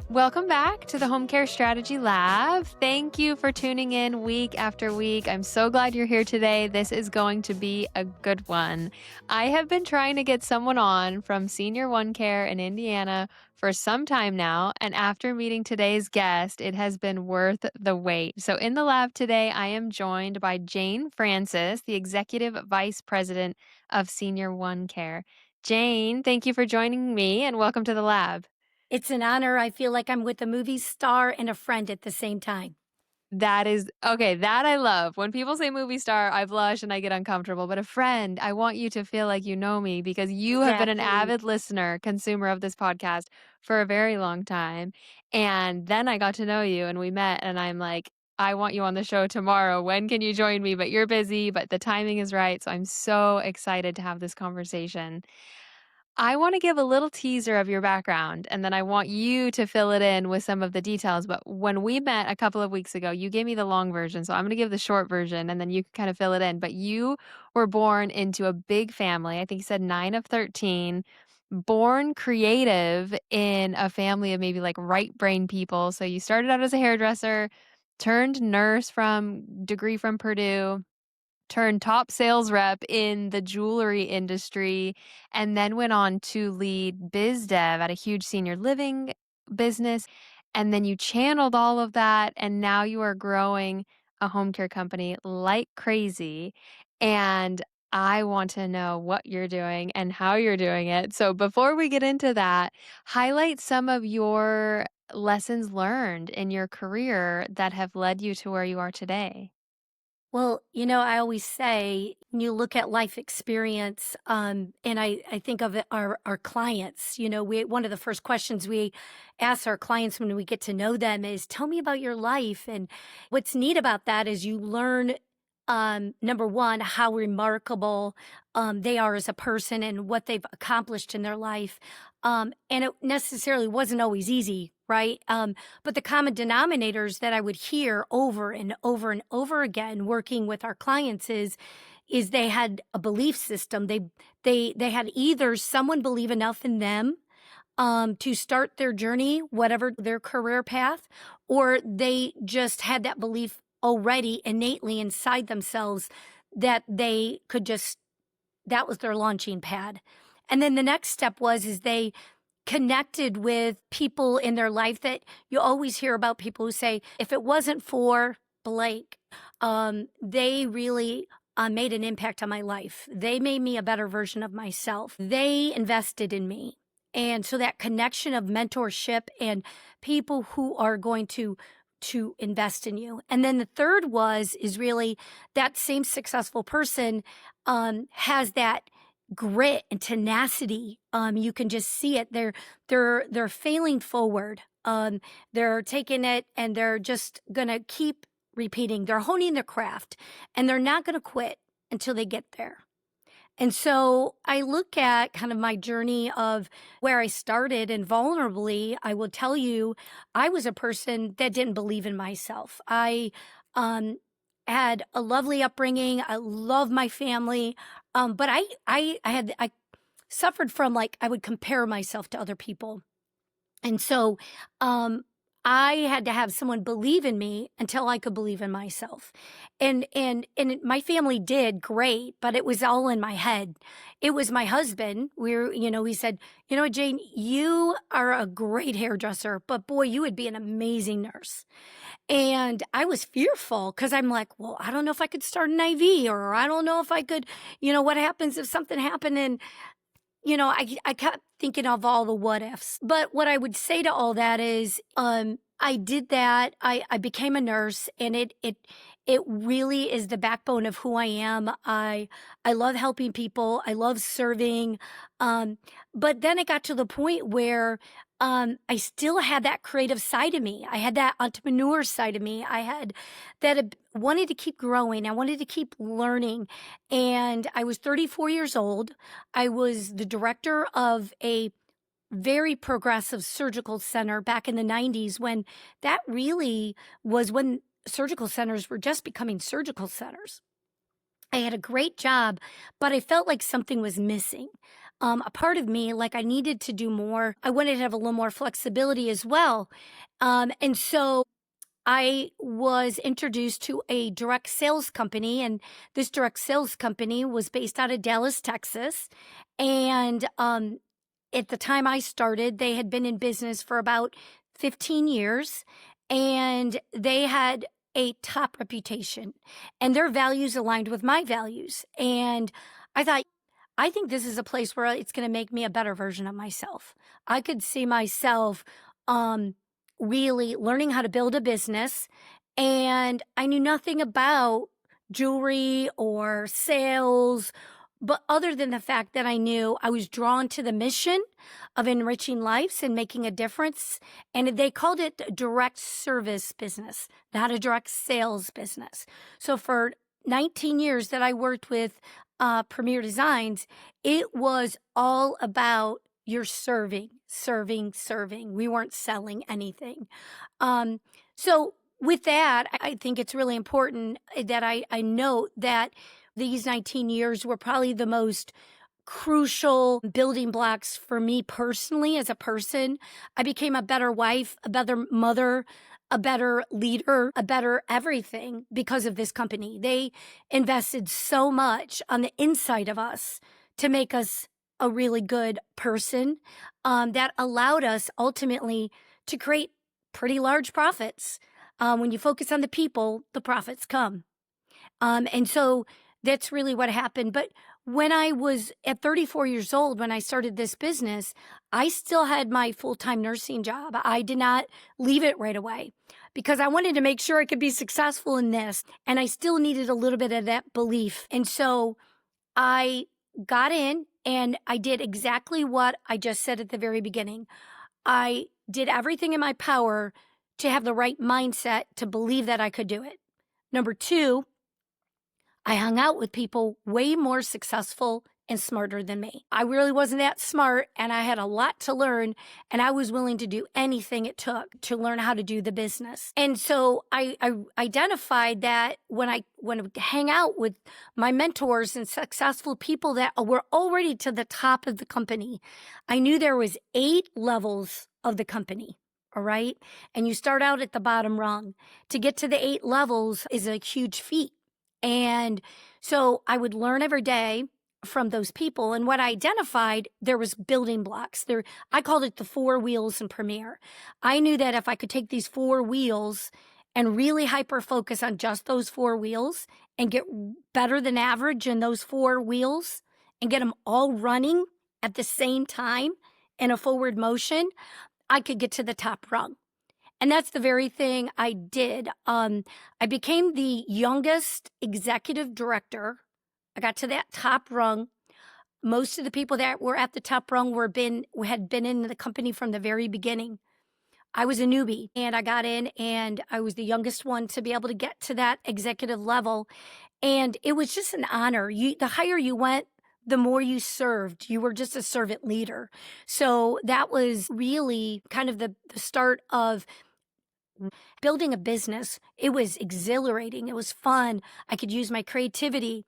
Welcome back to the Home Care Strategy Lab. Thank you for tuning in week after week. I'm so glad you're here today. This is going to be a good one. I have been trying to get someone on from Senior1Care in Indiana for some time now, and after meeting today's guest, it has been worth the wait. So in the lab today, I am joined by Jane Francis, the Executive Vice President of Senior1Care. Jane, thank you for joining me and welcome to the lab. It's an honor. I feel like I'm with a movie star and a friend at the same time. That is okay, that I love. When people say movie star, I blush and I get uncomfortable, but a friend, I want you to feel like you know me because you have been an Exactly. avid listener, consumer of this podcast for a very long time. And then I got to know you and we met and I'm like, I want you on the show tomorrow. When can you join me? But you're busy, but the timing is right. So I'm so excited to have this conversation. I want to give a little teaser of your background, and then I want you to fill it in with some of the details. But when we met a couple of weeks ago, you gave me the long version. So I'm going to give the short version, and then you can kind of fill it in. But you were born into a big family. I think you said 9 of 13, born creative in a family of maybe like right brain people. So you started out as a hairdresser, turned nurse from degree from Purdue, turned top sales rep in the jewelry industry, and then went on to lead biz dev at a huge senior living business. And then you channeled all of that, and now you are growing a home care company like crazy. And I want to know what you're doing and how you're doing it. So before we get into that, highlight some of your lessons learned in your career that have led you to where you are today. Well, I always say when you look at life experience, and I think of our clients, one of the first questions we ask our clients when we get to know them is, tell me about your life. And what's neat about that is you learn, number one, how remarkable they are as a person and what they've accomplished in their life. And it necessarily wasn't always easy, right? But the common denominators that I would hear over and over and over again working with our clients is they had a belief system. They had either someone believe enough in them to start their journey, whatever their career path, or they just had that belief already innately inside themselves that they could just, that was their launching pad. And then the next step is they connected with people in their life that you always hear about, people who say, if it wasn't for blank, they really made an impact on my life. They made me a better version of myself. They invested in me. And so that connection of mentorship and people who are going to invest in you. And then the third is really that same successful person has that grit and tenacity. You can just see it. They're failing forward. They're taking it and they're just gonna keep repeating. They're honing their craft and they're not gonna quit until they get there. And so I look at kind of my journey of where I started, and vulnerably, I will tell you, I was a person that didn't believe in myself. I um, had a lovely upbringing. I love my family, but I suffered from, like, I would compare myself to other people. And so, I had to have someone believe in me until I could believe in myself. My family did great, but it was all in my head. It was my husband. He said, you know what, Jane, you are a great hairdresser, but boy, you would be an amazing nurse. And I was fearful because I'm like, well, I don't know if I could start an IV, or I don't know if I could, what happens if something happened and I kept thinking of all the what ifs. But what I would say to all that is, I did that. I became a nurse, and it really is the backbone of who I am. I love helping people. I love serving. But then it got to the point where I still had that creative side of me. I had that entrepreneur side of me. I had that wanted to keep growing. I wanted to keep learning. And I was 34 years old. I was the director of a very progressive surgical center back in the 90s, when that really was when surgical centers were just becoming surgical centers. I had a great job, but I felt like something was missing. a part of me, like I needed to do more. I wanted to have a little more flexibility as well. And so I was introduced to a direct sales company, and this direct sales company was based out of Dallas, Texas. And at the time I started, they had been in business for about 15 years, and they had a top reputation, and their values aligned with my values. And I thought, I think this is a place where it's going to make me a better version of myself. I could see myself um, really learning how to build a business. And I knew nothing about jewelry or sales, but other than the fact that I knew I was drawn to the mission of enriching lives and making a difference. And they called it direct service business, not a direct sales business. So for 19 years that I worked with Premier Designs, it was all about you're serving, serving, serving. We weren't selling anything. So with that, I think it's really important that I note that these 19 years were probably the most crucial building blocks for me personally as a person. I became a better wife, a better mother, a better leader, a better everything because of this company. They invested so much on the inside of us to make us a really good person that allowed us ultimately to create pretty large profits. When you focus on the people, the profits come. And so that's really what happened. But when I was at 34 years old, when I started this business, I still had my full time nursing job. I did not leave it right away because I wanted to make sure I could be successful in this. And I still needed a little bit of that belief. And so I got in and I did exactly what I just said at the very beginning. I did everything in my power to have the right mindset to believe that I could do it. Number two, I hung out with people way more successful and smarter than me. I really wasn't that smart and I had a lot to learn, and I was willing to do anything it took to learn how to do the business. And so I identified that when I hang out with my mentors and successful people that were already to the top of the company, I knew there was 8 levels of the company. All right. And you start out at the bottom rung. To get to the 8 levels is a huge feat. And so I would learn every day from those people. And what I identified, there was building blocks. There, I called it the 4 wheels in Premiere. I knew that if I could take these 4 wheels and really hyper focus on just those 4 wheels and get better than average in those 4 wheels and get them all running at the same time in a forward motion, I could get to the top rung. And that's the very thing I did. I became the youngest executive director. I got to that top rung. Most of the people that were at the top rung had been in the company from the very beginning. I was a newbie and I got in and I was the youngest one to be able to get to that executive level. And it was just an honor. The higher you went, the more you served. You were just a servant leader. So that was really kind of the start of building a business. It was exhilarating. It was fun. I could use my creativity.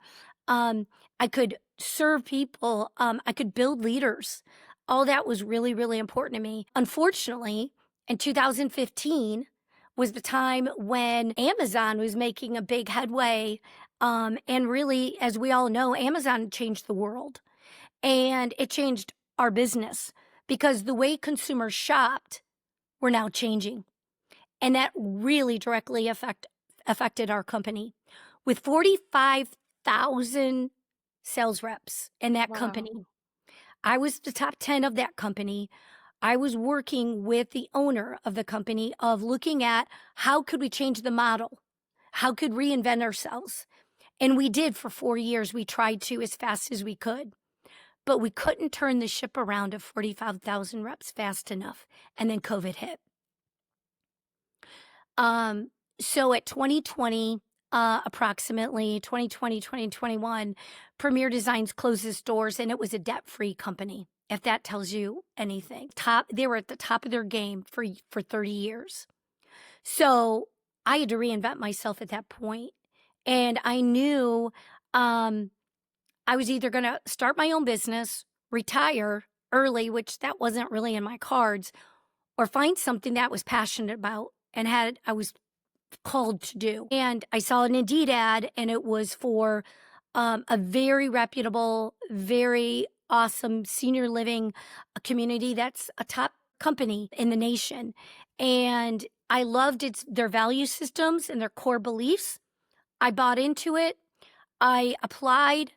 I could serve people. I could build leaders. All that was really, really important to me. Unfortunately, in 2015 was the time when Amazon was making a big headway. And really, as we all know, Amazon changed the world and it changed our business because the way consumers shopped were now changing. And that really directly affected our company. With 45,000 sales reps in that Wow. company, I was the top 10 of that company. I was working with the owner of the company of looking at how could we change the model? How could we reinvent ourselves? And we did for 4 years. We tried to as fast as we could, but we couldn't turn the ship around of 45,000 reps fast enough. And then COVID hit. Um, so at 2020, approximately 2020, 2021, Premier Designs closed its doors and it was a debt-free company. If that tells you anything. They were at the top of their game for 30 years. So I had to reinvent myself at that point. And I knew I was either going to start my own business retire early, which that wasn't really in my cards, or find something that I was passionate about and I was called to do. And I saw an Indeed ad, and it was for a very reputable, very awesome senior living community that's a top company in the nation. And I loved their value systems and their core beliefs. I bought into it. I applied,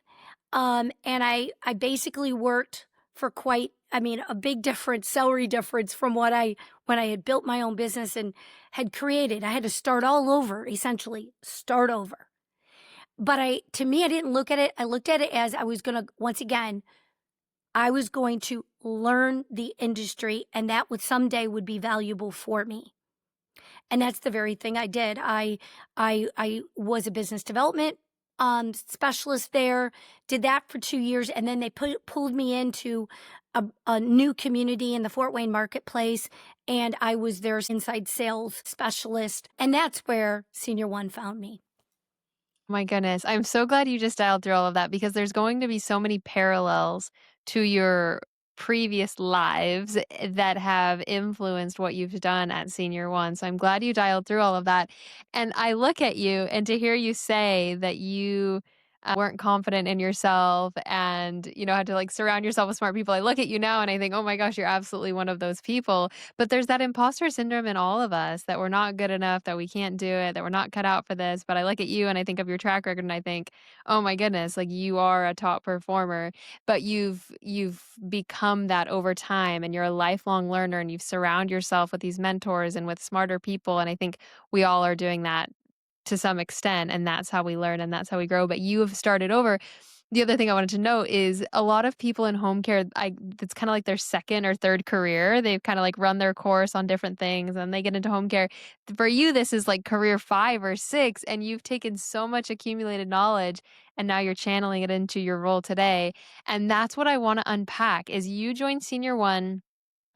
and I basically worked for a big difference, salary difference from when I had built my own business and had created. I had to start all over, essentially, start over. But to me, I didn't look at it. I looked at it as I was going to, once again, I was going to learn the industry, and that would someday would be valuable for me. And that's the very thing I did. I was a business development specialist there, did that for 2 years, and then they pulled me into a new community in the Fort Wayne marketplace, and I was their inside sales specialist, and that's where Senior One found me. My goodness. I'm so glad you just dialed through all of that because there's going to be so many parallels to your previous lives that have influenced what you've done at Senior One. So I'm glad you dialed through all of that. And I look at you and to hear you say that you weren't confident in yourself and had to like surround yourself with smart people. I look at you now and I think, oh my gosh, you're absolutely one of those people. But there's that imposter syndrome in all of us that we're not good enough, that we can't do it, that we're not cut out for this. But I look at you and I think of your track record and I think, oh my goodness, like you are a top performer, but you've become that over time and you're a lifelong learner and you've surround yourself with these mentors and with smarter people. And I think we all are doing that to some extent, and that's how we learn and that's how we grow. But you have started over. The other thing I wanted to know is a lot of people in home care, it's kind of like their second or third career. They've kind of like run their course on different things and they get into home care. For you, this is like career 5 or 6, and you've taken so much accumulated knowledge and now you're channeling it into your role today. And that's what I want to unpack is you joined Senior One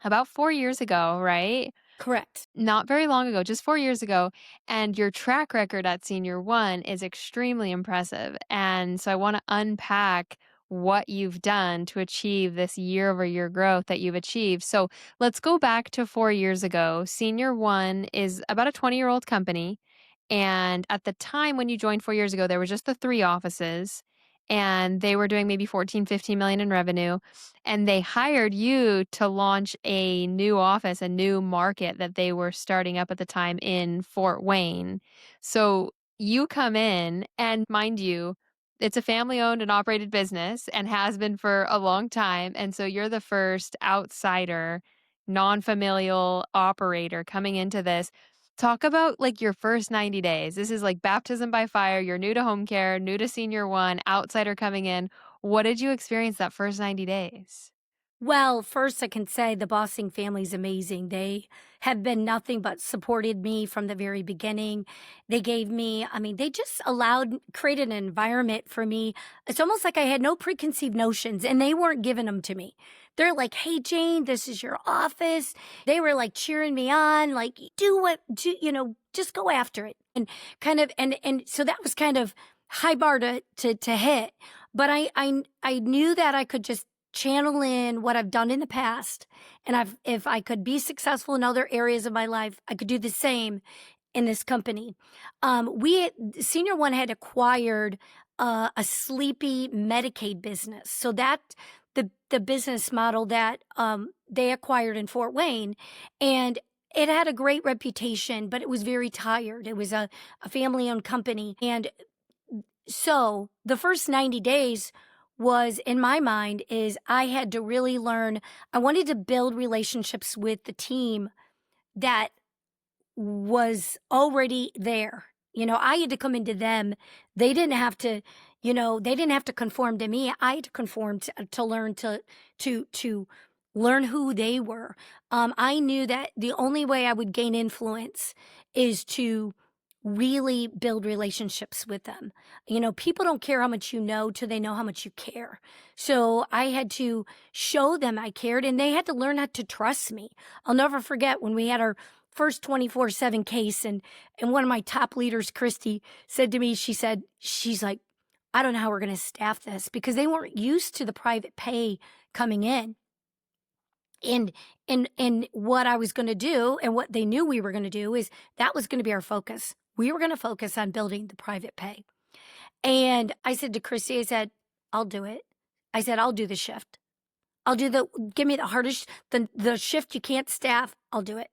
about 4 years ago, right? Correct. Not very long ago, just 4 years ago, and your track record at Senior One is extremely impressive, and so I wanna unpack what you've done to achieve this year-over-year growth that you've achieved. So, let's go back to 4 years ago. Senior One is about a 20-year-old company, and at the time when you joined 4 years ago, there were just the 3 offices, and they were doing maybe 14, 15 million in revenue, and they hired you to launch a new office, a new market that they were starting up at the time in Fort Wayne. So you come in and mind you, it's a family owned and operated business and has been for a long time. And so you're the first outsider, non-familial operator coming into this. Talk about like your first 90 days. This is like baptism by fire. You're new to home care, new to Senior One, outsider coming in. What did you experience that first 90 days? Well, first, I can say the Bossing family is amazing. They have been nothing but supported me from the very beginning. They gave me, they just created an environment for me. It's almost like I had no preconceived notions and they weren't giving them to me. They're like, hey, Jane, this is your office. They were like cheering me on, like, just go after it. And and so that was kind of high bar to hit. But I knew that I could just channel in what I've done in the past. And if I could be successful in other areas of my life, I could do the same in this company. Senior One had acquired a sleepy Medicaid business. So that the business model that they acquired in Fort Wayne, and it had a great reputation, but it was very tired. It was a family owned company. And so the first 90 days was in my mind is I had to really learn. I wanted to build relationships with the team that was already there. I had to come into them. They didn't have to, they didn't have to conform to me. I had to conform to learn to learn who they were. I knew that the only way I would gain influence is to really build relationships with them. People don't care how much you know till they know how much you care. So I had to show them I cared and they had to learn how to trust me. I'll never forget when we had our first 24/7 case and one of my top leaders, Christy, said to me, she's like, I don't know how we're going to staff this because they weren't used to the private pay coming in. And and what I was going to do and what they knew we were going to do is that was going to be our focus. We were going to focus on building the private pay. And I said to Christy, I said, I'll do it. I said, I'll do the shift. I'll do the give me the hardest the shift you can't staff, I'll do it.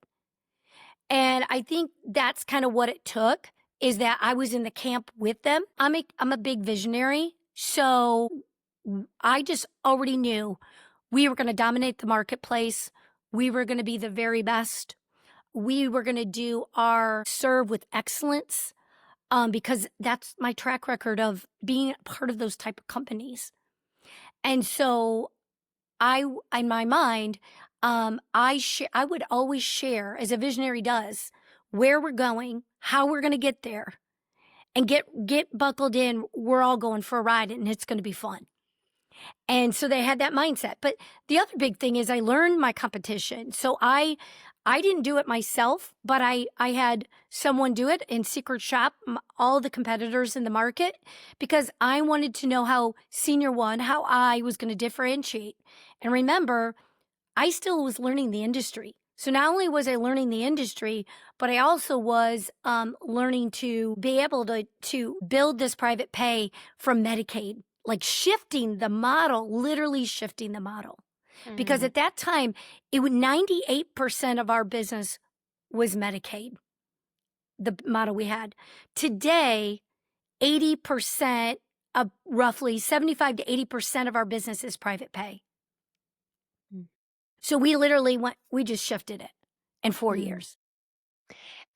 And I think that's kind of what it took is that I was in the camp with them. I'm a big visionary. So I just already knew we were going to dominate the marketplace. We were going to be the very best. We were going to do our serve with excellence because that's my track record of being part of those type of companies. And so in my mind, I would always share, as a visionary does, where we're going, how we're going to get there, and get buckled in. We're all going for a ride, and it's going to be fun. And so they had that mindset. But the other big thing is I learned my competition. So I didn't do it myself, but I had someone do it in secret shop, all the competitors in the market, because I wanted to know how Senior One, how I was going to differentiate. And remember, I still was learning the industry. So not only was I learning the industry, but I also was learning to be able to build this private pay from Medicaid, like shifting the model, literally shifting the model. Because Mhm. at that time, it was 98% of our business was Medicaid, the model we had. Today, 80% of roughly 75 to 80% of our business is private pay. Mm. So we just shifted it in 4 Mm. years.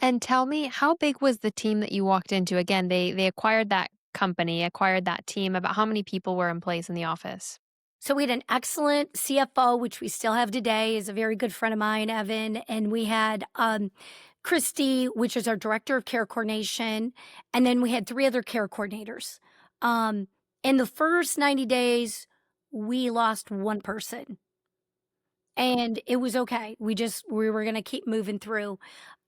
And tell me, how big was the team that you walked into? Again, they acquired that company, acquired that team. About how many people were in place in the office? So we had an excellent CFO, which we still have today, is a very good friend of mine, Evan. And we had Christy, which is our director of care coordination. And then we had 3 other care coordinators. Um, in the first 90 days, we lost one person. And it was okay. We were gonna keep moving through.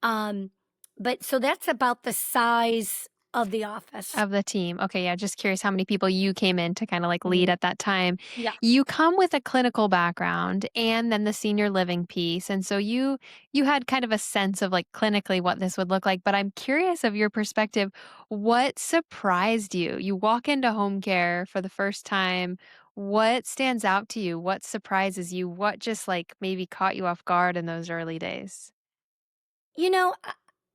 Um, but so that's about the size of the office. Of the team. Okay, yeah, just curious how many people you came in to kinda, like, lead Mhm. at that time. Yeah. You come with a clinical background and then the senior living piece, and so you had kind of a sense of, like, clinically what this would look like, but I'm curious of your perspective, what surprised you? You walk into home care for the first time, what stands out to you? What surprises you? What just, like, maybe caught you off guard in those early days? You know,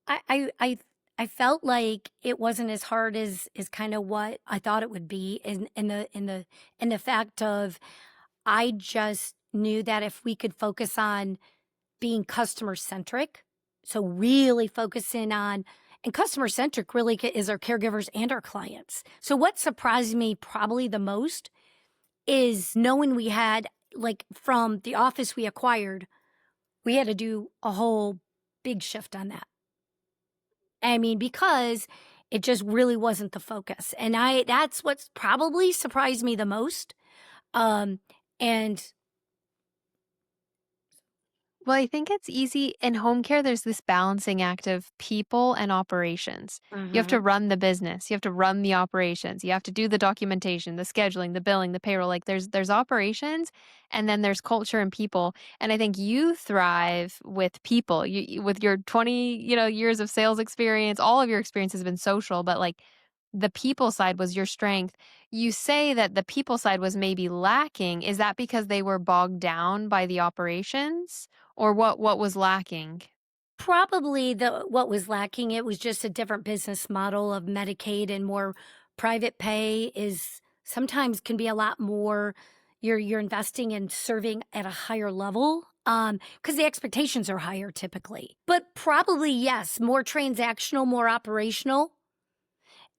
I I I I felt like it wasn't as hard as kinda what I thought it would be in the fact of I just knew that if we could focus on being customer centric, so really focusing on and customer centric really is our caregivers and our clients. So what surprised me probably the most is knowing we had like from the office we acquired, we had to do a whole big shift on that. I mean, because it just really wasn't the focus. And that's what's probably surprised me the most. Um, and Well, I think it's easy in home care, there's this balancing act of people and operations. You have to Mhm. run the business, you have to run the operations, you have to do the documentation, the scheduling, the billing, the payroll. Like there's operations and then there's culture and people. And I think you thrive with people. With your 20, years of sales experience, all of your experience has been social, but like the people side was your strength. You say that the people side was maybe lacking. Is that because they were bogged down by the operations? Or what was lacking? Probably the what was lacking, it was just a different business model of Medicaid and more private pay is sometimes can be a lot more you're investing in serving at a higher level, because the expectations are higher typically. But probably, yes, more transactional, more operational.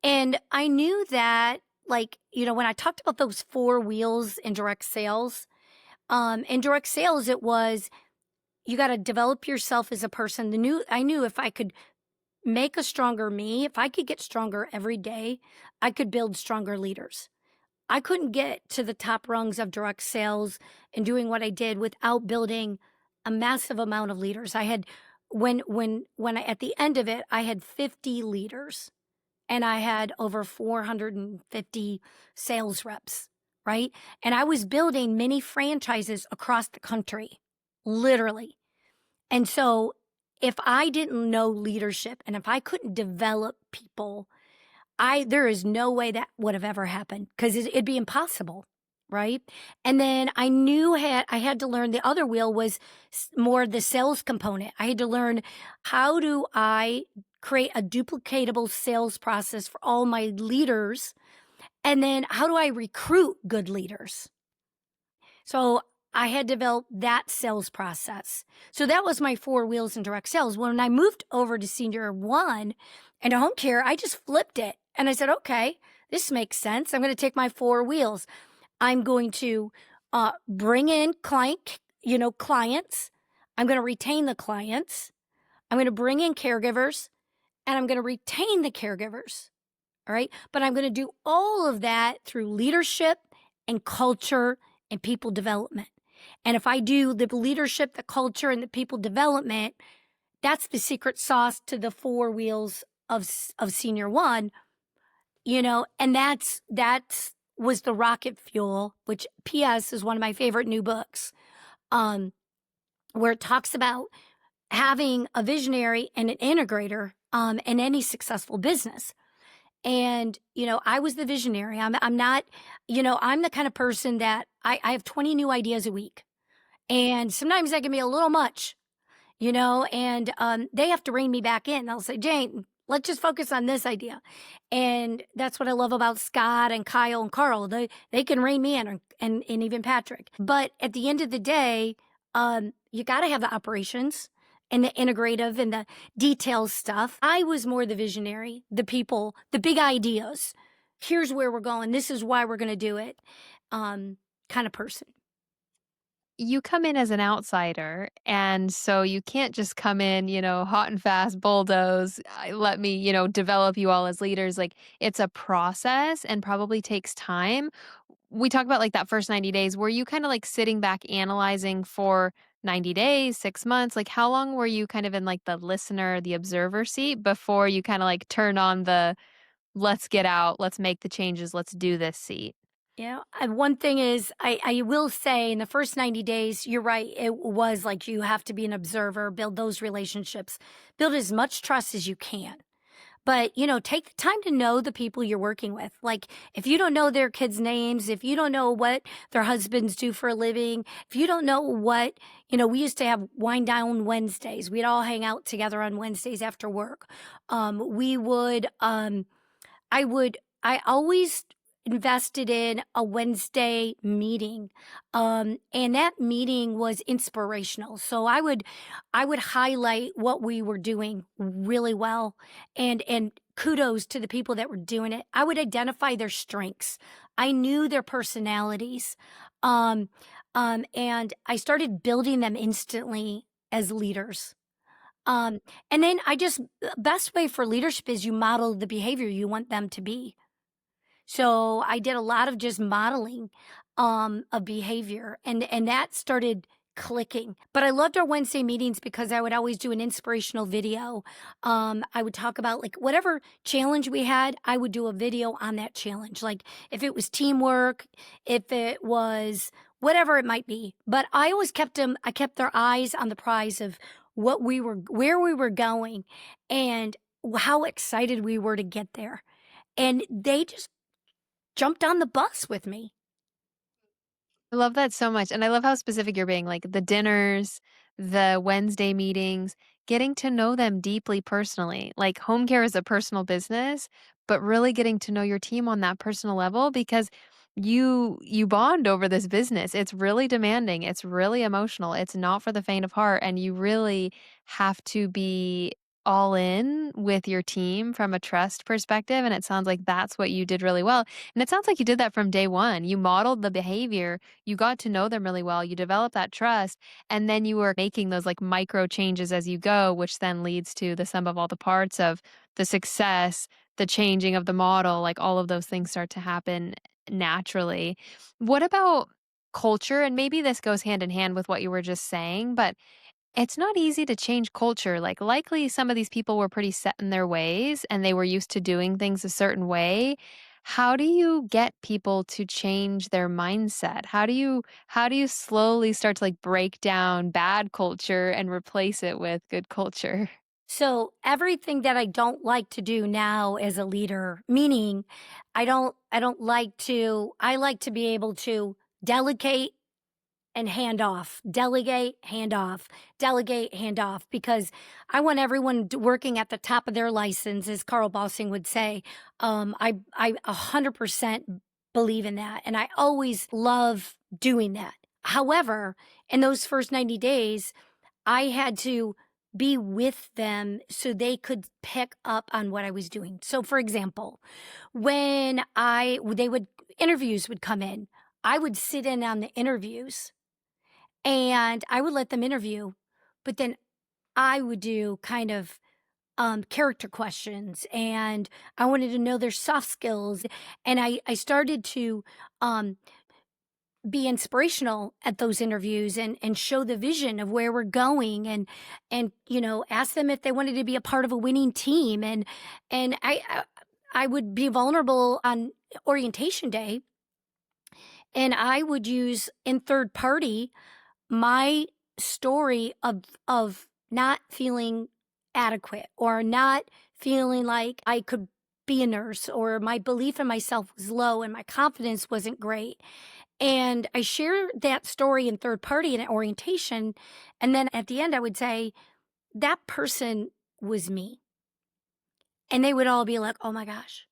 And I knew that, like, when I talked about those 4 wheels in direct sales, it was you gotta develop yourself as a person. I knew if I could make a stronger me, if I could get stronger every day, I could build stronger leaders. I couldn't get to the top rungs of direct sales and doing what I did without building a massive amount of leaders. I had when I at the end of it, I had 50 leaders and I had over 450 sales reps, right? And I was building mini franchises across the country, literally. And so if I didn't know leadership and if I couldn't develop people, I there is no way that would have ever happened because it'd be impossible, right? And then I had to learn the other wheel was more the sales component. I had to learn how do I create a duplicatable sales process for all my leaders, and then how do I recruit good leaders? So I had developed that sales process. So that was my four wheels in direct sales. When I moved over to Senior One and to home care, I just flipped it and I said, okay, this makes sense. I'm going to take my four wheels. I'm going to bring in clients. I'm going to retain the clients. I'm going to bring in caregivers and I'm going to retain the caregivers. All right. But I'm going to do all of that through leadership and culture and people development. And if I do the leadership, the culture, and the people development, that's the secret sauce to the four wheels of Senior One, and that's was the rocket fuel, which PS is one of my favorite new books, um, where it talks about having a visionary and an integrator in any successful business. And, I was the visionary. I'm not, I'm the kind of person that I have 20 new ideas a week. And sometimes that can be a little much, and they have to rein me back in. They'll say, Jane, let's just focus on this idea. And that's what I love about Scott and Kyle and Carl. They can rein me in, and even Patrick. But at the end of the day, you got to have the operations and the integrative and the details stuff. I was more the visionary, the people, the big ideas. Here's where we're going. This is why we're going to do it. Kind of person. You come in as an outsider, and so you can't just come in, hot and fast, bulldoze, let me, develop you all as leaders. Like, it's a process and probably takes time. We talk about like that first 90 days. Were you kind of like sitting back analyzing for 90 days, 6 months? Like, how long were you kind of in like the listener, the observer seat before you kind of like turn on the let's get out, let's make the changes, let's do this seat? One thing is, I will say in the first 90 days, you're right. It was like you have to be an observer, build those relationships, build as much trust as you can. But, take the time to know the people you're working with. Like, if you don't know their kids' names, if you don't know what their husbands do for a living, if you don't know we used to have wind down Wednesdays. We'd all hang out together on Wednesdays after work. We would, I always invested in a Wednesday meeting. And that meeting was inspirational. So I would highlight what we were doing really well, and kudos to the people that were doing it. I would identify their strengths. I knew their personalities. Um, and I started building them instantly as leaders. Um, and then best way for leadership is you model the behavior you want them to be. So I did a lot of just modeling of behavior, and that started clicking. But I loved our Wednesday meetings because I would always do an inspirational video. I would talk about like whatever challenge we had, I would do a video on that challenge. Like if it was teamwork, if it was whatever it might be. But I kept their eyes on the prize of where we were going, and how excited we were to get there. And they just jumped on the bus with me. I love that so much, and I love how specific you're being, like, the dinners, the Wednesday meetings, getting to know them deeply personally. Like, home care is a personal business, but really getting to know your team on that personal level because you bond over this business. It's really demanding, it's really emotional, it's not for the faint of heart, and you really have to be all in with your team from a trust perspective, and it sounds like that's what you did really well, and it sounds like you did that from day one. You modeled the behavior, you got to know them really well, you developed that trust, and then you were making those like micro changes as you go, which then leads to the sum of all the parts of the success, the changing of the model, like all of those things start to happen naturally. What about culture? And maybe this goes hand in hand with what you were just saying, but It's not easy to change culture. Like, likely some of these people were pretty set in their ways and they were used to doing things a certain way. How do you get people to change their mindset? How do you slowly start to like break down bad culture and replace it with good culture? So everything that I don't like to do now as a leader, meaning I don't like to I like to be able to delegate and hand off, delegate, hand off, delegate, hand off, because I want everyone working at the top of their license, as Carl Bossing would say. I 100% believe in that, and I always love doing that. However, in those first 90 days, I had to be with them so they could pick up on what I was doing. So, for example, when I they would interviews would come in, I would sit in on the interviews and I would let them interview, but then I would do kind of character questions, and I wanted to know their soft skills. And I started to um, be inspirational at those interviews and show the vision of where we're going, and ask them if they wanted to be a part of a winning team. And I would be vulnerable on orientation day, and I would use in third party my story of not feeling adequate or not feeling like I could be a nurse, or my belief in myself was low and my confidence wasn't great. And I share that story in third party in orientation. And then at the end, I would say, that person was me. And they would all be like, oh my gosh.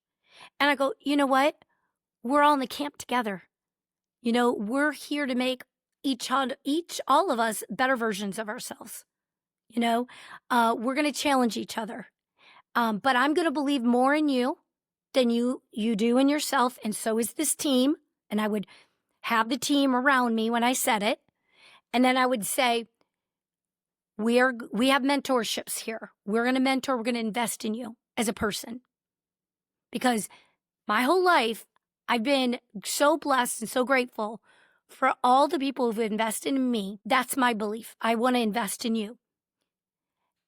And I go, you know what? We're all in the camp together. We're here to make all of us better versions of ourselves. We're going to challenge each other. But I'm going to believe more in you than you do in yourself. And so is this team. And I would have the team around me when I said it. And then I would say, we have mentorships here. We're going to mentor, we're going to invest in you as a person. Because my whole life, I've been so blessed and so grateful for all the people who've invested in me. That's my belief. I want to invest in you.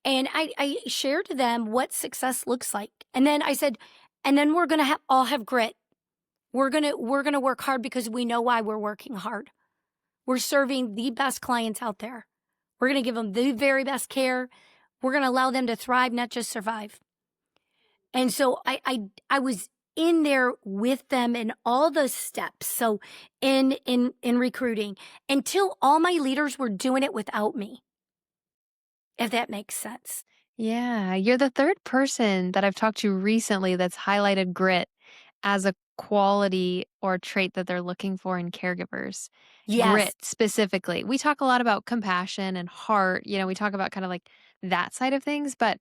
And I shared to them what success looks like. And then I said, and then we're going to all have grit. We're going to work hard because we know why we're working hard. We're serving the best clients out there. We're going to give them the very best care. We're going to allow them to thrive, not just survive. And so I was in there with them in all the steps. So in recruiting, until all my leaders were doing it without me, if that makes sense. Yeah, you're the third person that I've talked to recently that's highlighted grit as a quality or trait that they're looking for in caregivers. Yes. Grit specifically. We talk a lot about compassion and heart, we talk about kind of like that side of things, but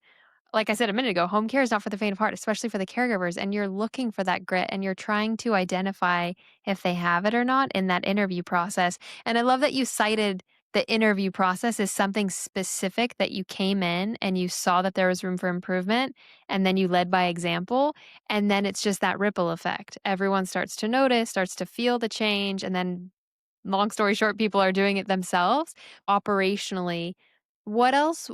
like I said a minute ago, home care is not for the faint of heart, especially for the caregivers. And you're looking for that grit and you're trying to identify if they have it or not in that interview process. And I love that you cited the interview process as something specific that you came in and you saw that there was room for improvement. And then you led by example. And then it's just that ripple effect. Everyone starts to notice, starts to feel the change. And then long story short, people are doing it themselves. Operationally, what else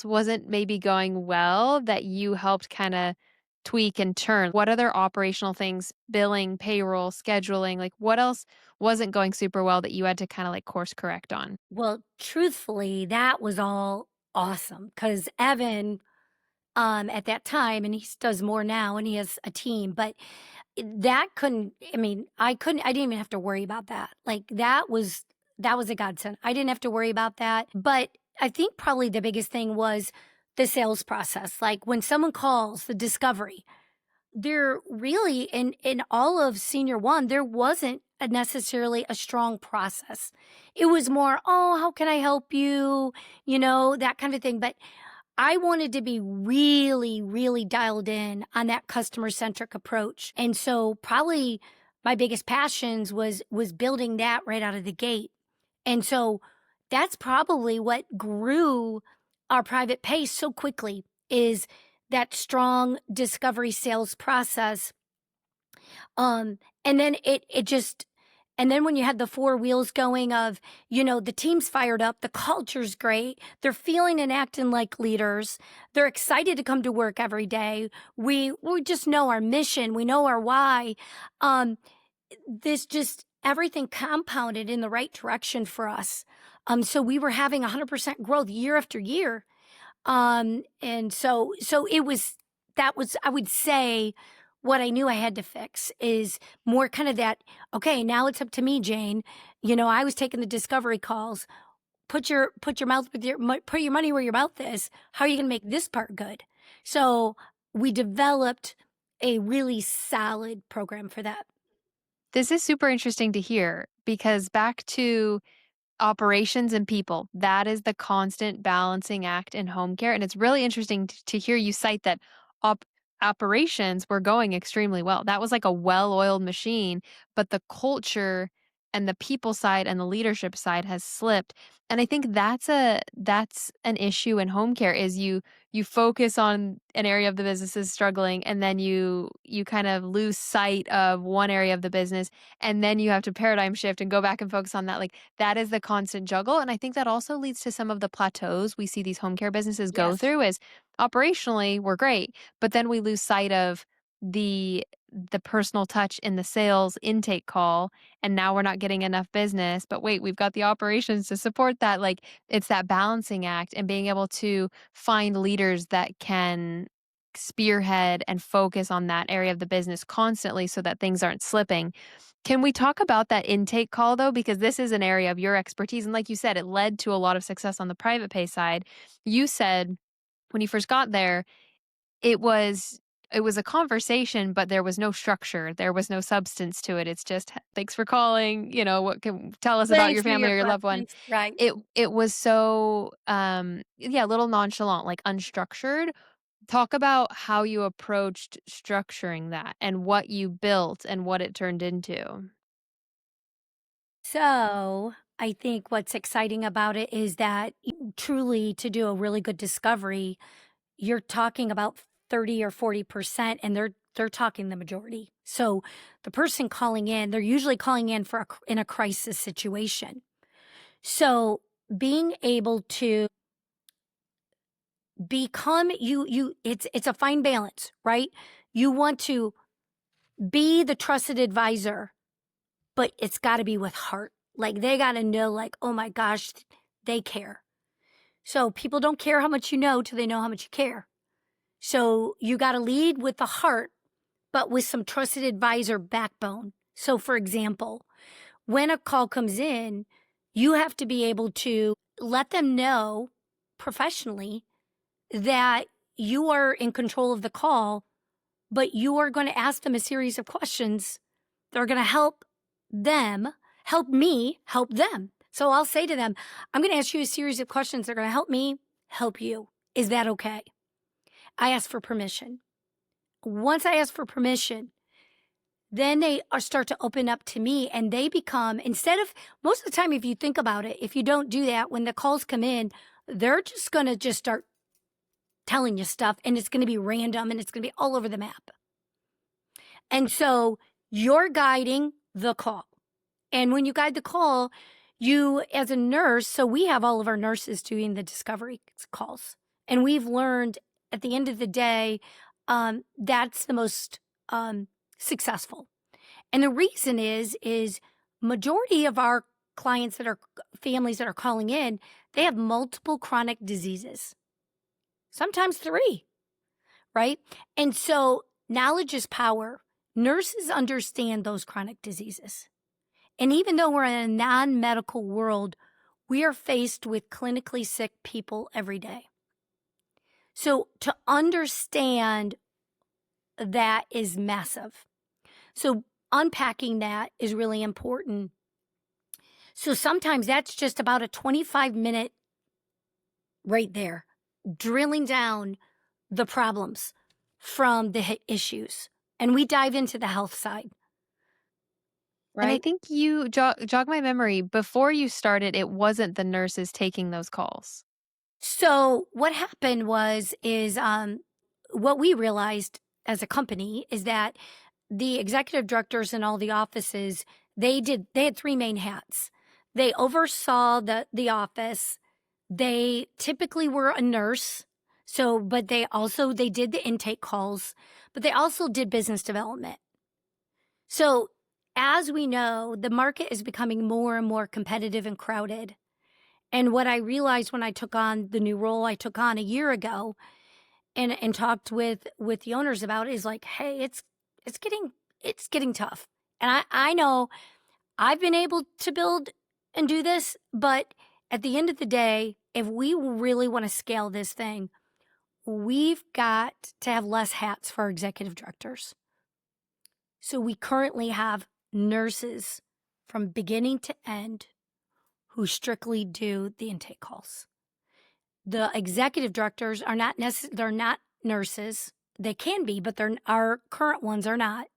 wasn't maybe going well that you helped kinda tweak and turn? What other operational things, billing, payroll, scheduling, like, what else wasn't going super well that you had to kinda, like, course correct on? Well, truthfully, that was all awesome because Evan, at that time, and does more now, and he has a team, but that couldn't. I mean, I didn't even have to worry about that. Like that was a godsend. I didn't have to worry about that. But I think probably the biggest thing was the sales process. Like when someone calls, the discovery. There really in all of senior one, there wasn't necessarily a strong process. It was more, oh, how can I help you? That kind of thing. But I wanted to be really, really dialed in on that customer centric approach. And so probably my biggest passions was building that right out of the gate. And so that's probably what grew our private pay so quickly, is that strong discovery sales process. And then it just And then when you had the four wheels going of, the team's fired up, the culture's great, they're feeling and acting like leaders, they're excited to come to work every day. We just know our mission, we know our why. Um, this just everything compounded in the right direction for us. So we were having 100% growth year after year. And so it was that was I would say what I knew I had to fix is more kind of that, okay, now it's up to me, Jane. I was taking the discovery calls. Put your mouth with put your money where your mouth is. How are you going to make this part good? So we developed a really solid program for that. This is super interesting to hear because back to operations and people, that is the constant balancing act in home care, and it's really interesting to hear you cite that op operations were going extremely well. That was like a well-oiled machine, but the culture and the people side and the leadership side has slipped, and I think that's an issue in home care is you focus on an area of the business is struggling, and then you kind of lose sight of one area of the business, and then you have to paradigm shift and go back and focus on that, like, that is the constant juggle, and I think that also leads to some of the plateaus we see these home care businesses go Yes. through is operationally, we're great, but then we lose sight of the the personal touch in the sales intake call, and now we're not getting enough business, but wait, we've got the operations to support that, like, it's that balancing act and being able to find leaders that can spearhead and focus on that area of the business constantly so that things aren't slipping. Can we talk about that intake call though? Because this is an area of your expertise. And like you said, it led to a lot of success on the private pay side. You said when you first got there, it was it was a conversation, but there was no structure. There was no substance to it. It's just thanks for calling, what can tell us about Thanks your for family your or your loved one. questions. Right. It was so yeah, a little nonchalant, like unstructured. Talk about how you approached structuring that and what you built and what it turned into. So I think what's exciting about it is that truly to do a really good discovery, you're talking about 30 or 40% and they're talking the majority. So the person calling in, they're usually calling in in a crisis situation. So being able to become it's a fine balance, right? You want to be the trusted advisor, but it's got to be with heart. Like they got to know like, "Oh my gosh, they care." So people don't care how much you know till they know how much you care. So you got to lead with the heart, but with some trusted advisor backbone. So, for example, when a call comes in, you have to be able to let them know professionally that you are in control of the call, but you are going to ask them a series of questions that are going to them, help me help them. So I'll say to them, I'm going to ask you a series of questions that are going to help me help you. Is that okay? I ask for permission. Once I ask for permission, then they are start to open up to me and they become, instead of most of the time, if you think about it, if you don't do that, when the calls come in, they're just going to just start telling you stuff and it's going to be random and it's going to be all over the map. And so you're guiding the call. And when you guide the call, you as a nurse, so we have all of our nurses doing the discovery calls. And we've learned at the end of the day, that's the most successful. And the reason is majority of our clients that are families that are calling in, they have multiple chronic diseases, sometimes three, right? And so knowledge is power. Nurses understand those chronic diseases. And even though we're in a non medical world, we are faced with clinically sick people every day. So to understand that is massive. So unpacking that is really important. So sometimes that's just about a 25-minute right there, drilling down the problems from the issues. And we dive into the health side, And I right? think you jog my memory, before you started, it wasn't the nurses taking those calls. So what happened is what we realized as a company is that the executive directors in all the offices, They had 3 main hats. They oversaw the office. They typically were a nurse, so but they did the intake calls, but they also did business development. So, as we know, the market is becoming more and more competitive and crowded. And what I realized when I took on the new role I took on a year ago and talked with the owners about it is like, "Hey, it's getting it's getting tough." And I know I've been able to build and do this, but at the end of the day, if we really want to scale this thing, we've got to have less hats for our executive directors. So we currently have nurses from beginning to end who strictly do the intake calls. The executive directors are not they're not nurses. They can be, but our current ones are not.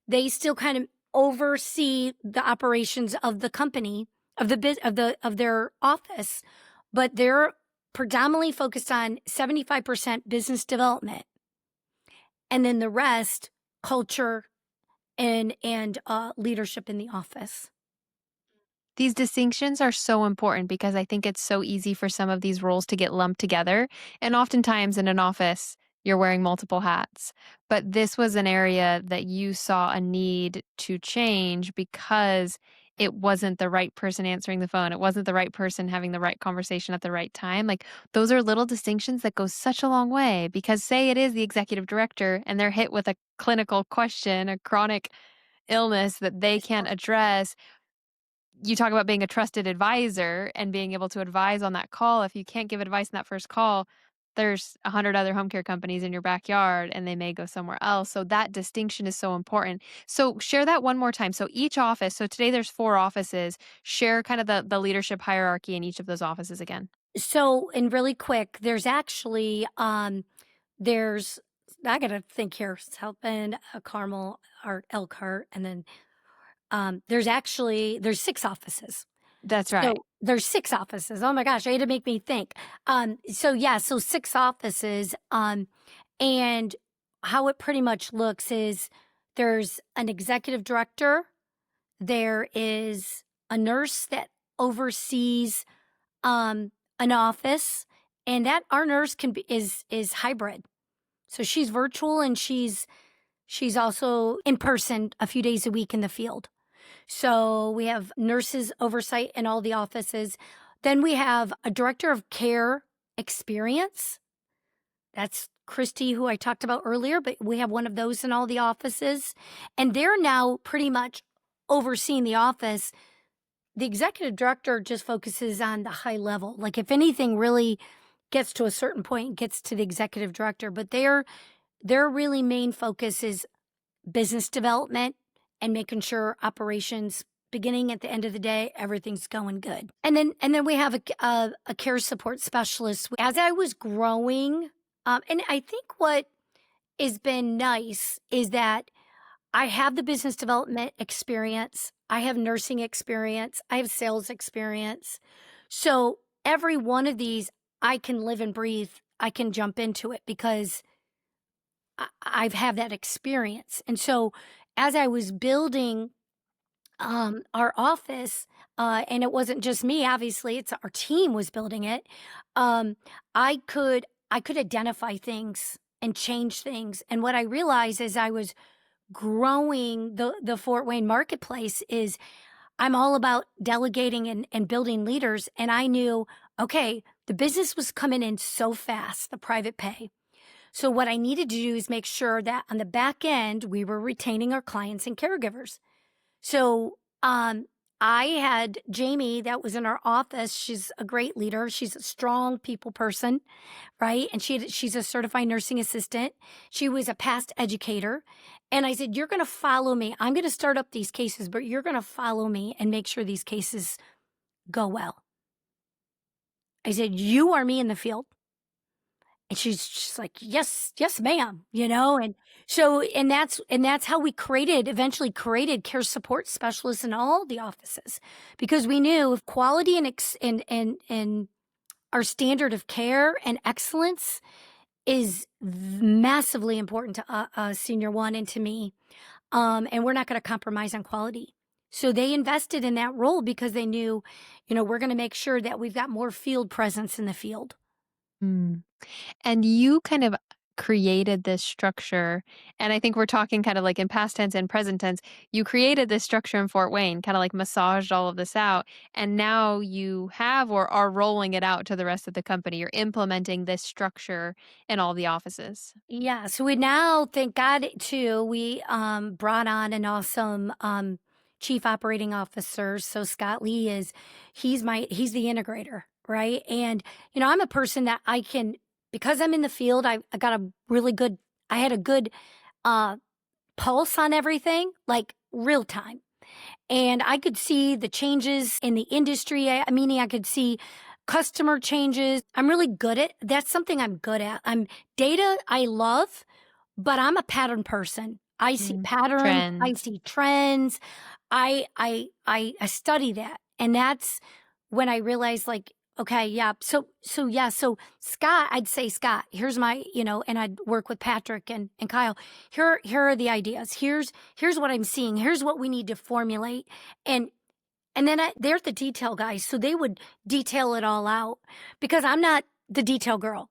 They still kind of oversee the operations of the company, of their office, but they're predominantly focused on 75% business development, and then the rest culture and leadership in the office. These distinctions are so important because I think it's so easy for some of these roles to get lumped together. And oftentimes in an office, you're wearing multiple hats. But this was an area that you saw a need to change because it wasn't the right person answering the phone. It wasn't the right person having the right conversation at the right time. Like those are little distinctions that go such a long way because say it is the executive director and they're hit with a clinical question, a chronic illness that they can't address. You talk about being a trusted advisor and being able to advise on that call. If you can't give advice in that first call, there's 100 other home care companies in your backyard and they may go somewhere else. So that distinction is so important. So share that one more time. So each office, so today there's 4 offices. Share kind of the leadership hierarchy in each of those offices again. So, and really quick, there's actually there's I gotta think here, South Bend, Carmel, or Elkhart, and then there's 6 offices. That's right. So there's 6 offices. Oh my gosh, I had to make me think. So yeah, so 6 offices. And how it pretty much looks is there's an executive director, there is a nurse that oversees an office, and that our nurse can be is hybrid. So she's virtual and she's also in person a few days a week in the field. So we have nurses oversight in all the offices. Then we have a director of care experience. That's Christy, who I talked about earlier, but we have one of those in all the offices. And they're now pretty much overseeing the office. The executive director just focuses on the high level. Like if anything really gets to a certain point, gets to the executive director, but their really main focus is business development and making sure operations beginning at the end of the day everything's going good. And then we have a care support specialist. As I was growing, and I think what has been nice is that I have the business development experience, I have nursing experience, I have sales experience. So every one of these I can live and breathe. I can jump into it because I've had that experience. And so as I was building our office, and it wasn't just me, obviously, it's our team was building it. Um, I could identify things and change things. And what I realized as I was growing the Fort Wayne marketplace is I'm all about delegating and building leaders. And I knew, okay, the business was coming in so fast, the private pay. So what I needed to do is make sure that on the back end, we were retaining our clients and caregivers. So I had Jamie that was in our office. She's a great leader. She's a strong people person, right? And she's a certified nursing assistant. She was a past educator. And I said, you're going to follow me. I'm going to start up these cases, but you're going to follow me and make sure these cases go well. I said, you are me in the field. And she's just like, yes, yes, ma'am, and so, and that's how we eventually created care support specialists in all the offices, because we knew if quality and our standard of care and excellence is massively important to Senior One and to me, and we're not going to compromise on quality. So they invested in that role because they knew, we're going to make sure that we've got more field presence in the field. Mm. And you kind of created this structure, and I think we're talking kind of like in past tense and present tense. You created this structure in Fort Wayne, kind of like massaged all of this out, and now you have or are rolling it out to the rest of the company. You're implementing this structure in all the offices. Yeah, so we now, thank God, too, we brought on an awesome chief operating officer. So Scott Lee he's the integrator, right? And I'm a person that I can, because I'm in the field. I got a really good, I had a good uh pulse on everything, like real time. And I could see the changes in the industry. Meaning I could see customer changes. I'm really good at that's something I'm good at. I'm data I love, but I'm a pattern person. I see Mm. patterns, I Trends. see trends. I study that. And that's when I realized, like, okay, yeah. So Scott, I'd say, Scott, here's my, and I'd work with Patrick and Kyle. Here are the ideas. Here's what I'm seeing. Here's what we need to formulate. And and then they're the detail guys. So they would detail it all out because I'm not the detail girl.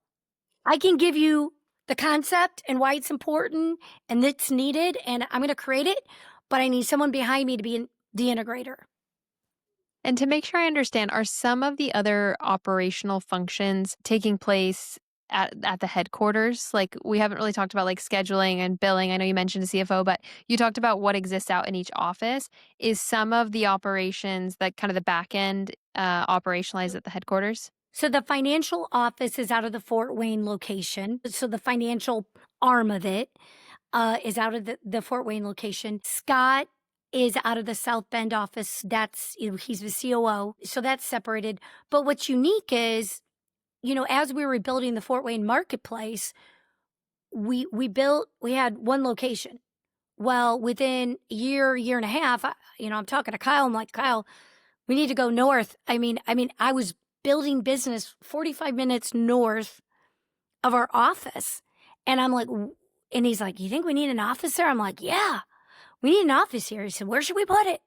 I can give you the concept and why it's important and it's needed, and I'm going to create it, but I need someone behind me to be the integrator. And to make sure I understand, are some of the other operational functions taking place at the headquarters? Like, we haven't really talked about like scheduling and billing. I know you mentioned a CFO, but you talked about what exists out in each office. Is some of the operations, that kind of the back end, operationalized at the headquarters? So the financial office is out of the Fort Wayne location. So the financial arm of it is out of the Fort Wayne location. Scott is out of the South Bend office. He's the COO. So that's separated. But what's unique is, as we were building the Fort Wayne marketplace, we had one location. Well, within a year and a half, I'm talking to Kyle. I'm like, Kyle, we need to go north. I was building business 45 minutes north of our office. And I'm like, and he's like, you think we need an office there? I'm like, yeah, we need an office here. He said, where should we put it?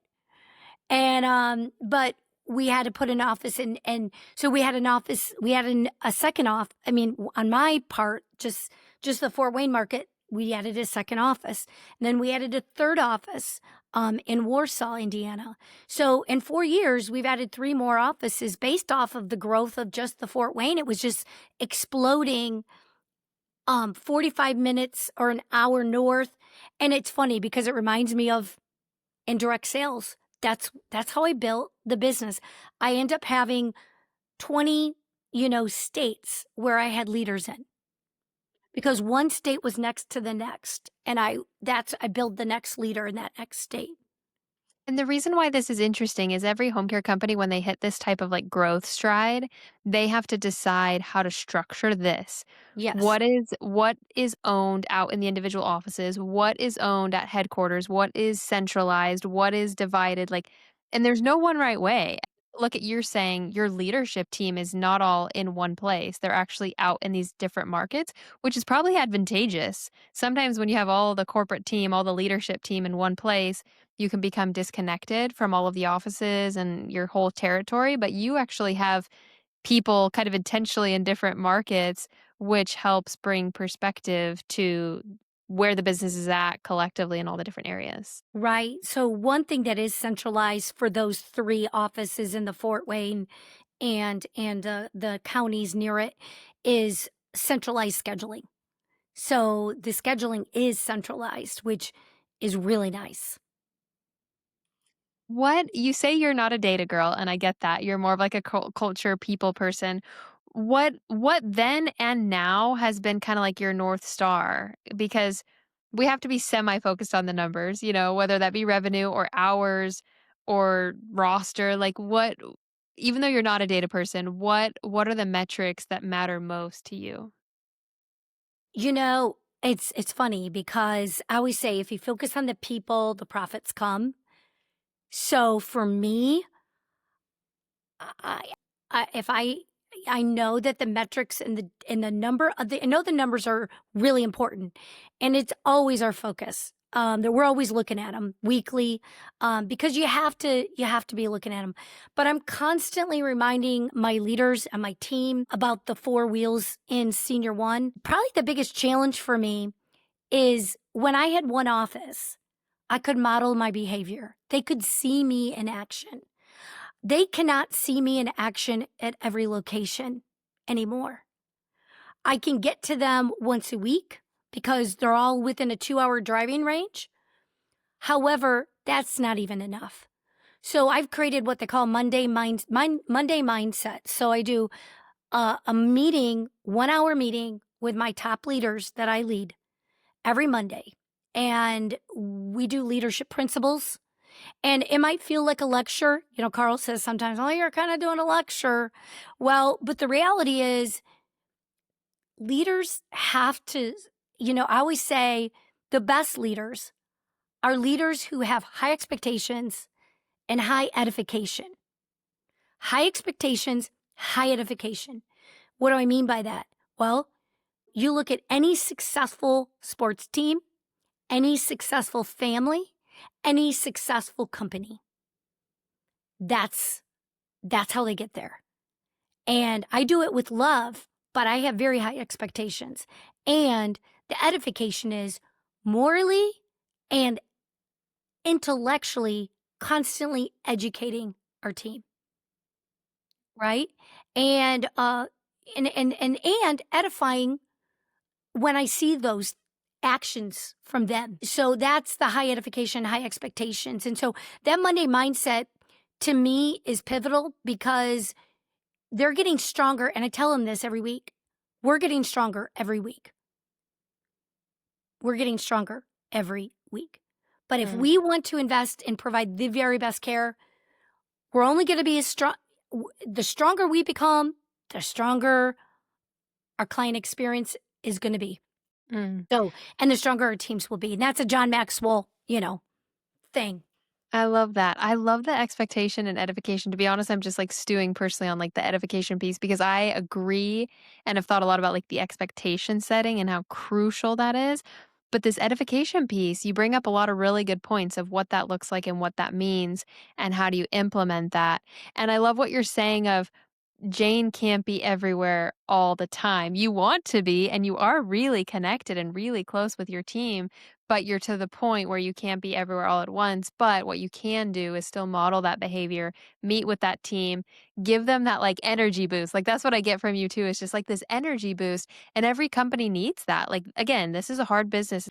And, but we had to put an office in. And so we had an office, we had a second off. On my part, just the Fort Wayne market, we added a second office. And then we added a third office in Warsaw, Indiana. So in 4 years, we've added three more offices based off of the growth of just the Fort Wayne. It was just exploding 45 minutes or an hour north. And it's funny because it reminds me of indirect sales. That's how I built the business. I end up having 20, states where I had leaders in because one state was next to the next. And I built the next leader in that next state. And the reason why this is interesting is every home care company, when they hit this type of like growth stride, they have to decide how to structure this. Yes. What is owned out in the individual offices? What is owned at headquarters? What is centralized? What is divided? Like, and there's no one right way. Look at, you're saying your leadership team is not all in one place. They're actually out in these different markets, which is probably advantageous. Sometimes when you have all the corporate team, all the leadership team in one place, you can become disconnected from all of the offices and your whole territory, but you actually have people kind of intentionally in different markets, which helps bring perspective to where the business is at collectively in all the different areas. Right. So one thing that is centralized for those three offices in the Fort Wayne and the counties near it is centralized scheduling. So the scheduling is centralized, which is really nice. What you say, you're not a data girl, and I get that. You're more of like a culture people person. What then and now has been kind of like your north star? Because we have to be semi focused on the numbers, whether that be revenue or hours or roster. Like, what, even though you're not a data person, what are the metrics that matter most to you? You know, it's funny because I always say if you focus on the people, the profits come. So for me, I, if I know that the metrics and the number of I know the numbers are really important, and it's always our focus. that we're always looking at them weekly, because you have to be looking at them. But I'm constantly reminding my leaders and my team about the four wheels in Senior One. Probably the biggest challenge for me is when I had one office, I could model my behavior. They could see me in action. They cannot see me in action at every location anymore. I can get to them once a week because they're all within a 2-hour driving range. However, that's not even enough. So I've created what they call Monday mindset. So I do a meeting, 1 hour meeting with my top leaders that I lead every Monday. And we do leadership principles. And it might feel like a lecture. You know, Carl says sometimes, oh, you're kind of doing a lecture. Well, but the reality is, leaders have to, I always say the best leaders are leaders who have high expectations and high edification. High expectations, high edification. What do I mean by that? Well, you look at any successful sports team, any successful family, any successful company. That's how they get there. And I do it with love, but I have very high expectations. And the edification is morally and intellectually constantly educating our team, right? And and edifying when I see those actions from them. So that's the high edification, high expectations. And so that Monday mindset to me is pivotal because they're getting stronger. And I tell them this every week. We're getting stronger every week. We're getting stronger every week. But if Mm. we want to invest and provide the very best care, we're only going to be as strong. The stronger we become, the stronger our client experience is going to be. Mm. So, and the stronger our teams will be. And that's a John Maxwell, thing. I love that. I love the expectation and edification. To be honest, I'm just like stewing personally on like the edification piece because I agree and have thought a lot about like the expectation setting and how crucial that is. But this edification piece, you bring up a lot of really good points of what that looks like and what that means and how do you implement that. And I love what you're saying of Jane can't be everywhere all the time. You want to be, and you are really connected and really close with your team, but you're to the point where you can't be everywhere all at once. But what you can do is still model that behavior, meet with that team, give them that like energy boost. Like that's what I get from you too. It's just like this energy boost. And every company needs that. Like, again, this is a hard business.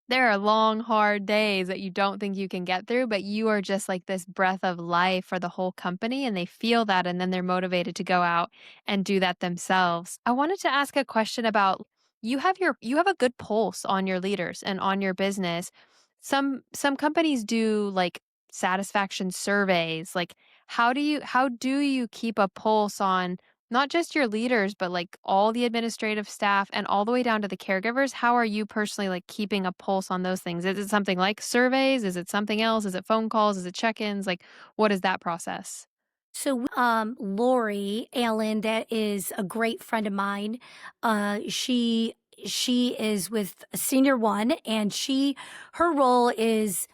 There are long, hard days that you don't think you can get through, but you are just like this breath of life for the whole company, and they feel that, and then they're motivated to go out and do that themselves. I wanted to ask a question about you have a good pulse on your leaders and on your business. Some companies do like satisfaction surveys. Like how do you keep a pulse on not just your leaders, but like all the administrative staff and all the way down to the caregivers? How are you personally like keeping a pulse on those things? Is it something like surveys? Is it something else? Is it phone calls? Is it check-ins? Like what is that process? So, Lori Allen, that is a great friend of mine. She is with Senior One, and her role is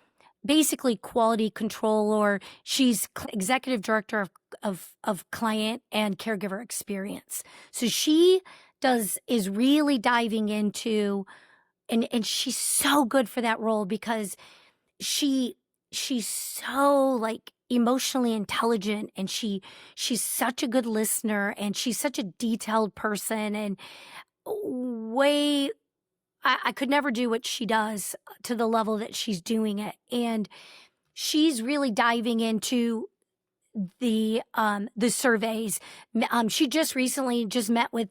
basically quality control, or she's executive director of client and caregiver experience. So she is really diving into, and she's so good for that role because she she's so like emotionally intelligent, and she's such a good listener, and she's such a detailed person, and way I could never do what she does to the level that she's doing it. And she's really diving into the surveys. She just recently just met with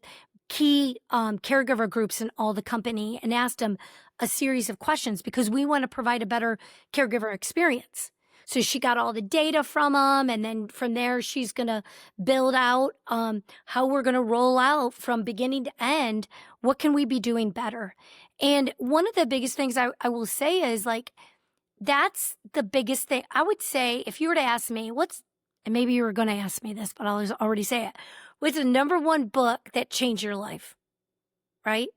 key caregiver groups in all the company and asked them a series of questions because we want to provide a better caregiver experience. So she got all the data from them, and then from there she's going to build out how we're going to roll out from beginning to end. What can we be doing better? And one of the biggest things I will say is like that's the biggest thing. I would say if you were to ask me, and maybe you were going to ask me this, but I'll already say it. What's the number one book that changed your life? Right?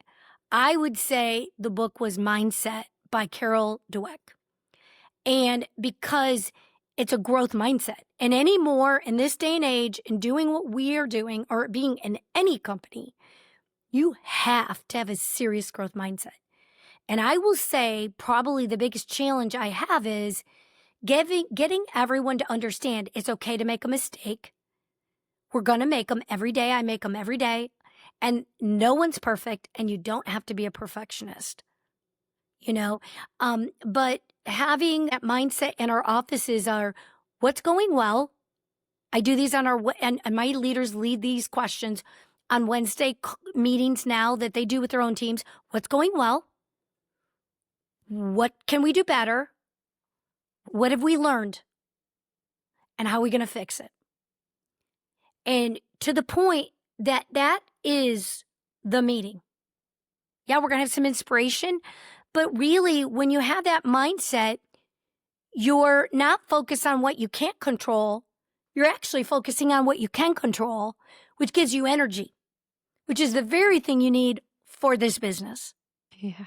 I would say the book was Mindset by Carol Dweck. And because it's a growth mindset. And anymore in this day and age, in doing what we are doing or being in any company, you have to have a serious growth mindset. And I will say, probably the biggest challenge I have is getting everyone to understand it's okay to make a mistake. We're going to make them every day. I make them every day. And no one's perfect, and you don't have to be a perfectionist, you know? But having that mindset in our offices are what's going well. I do these on and my leaders lead these questions on Wednesday meetings now that they do with their own teams. What's going well? What can we do better? What have we learned? And how are we going to fix it? And to the point that that is the meeting. Yeah, we're going to have some inspiration, but really, when you have that mindset, you're not focused on what you can't control. You're actually focusing on what you can control, which gives you energy, which is the very thing you need for this business. Yeah.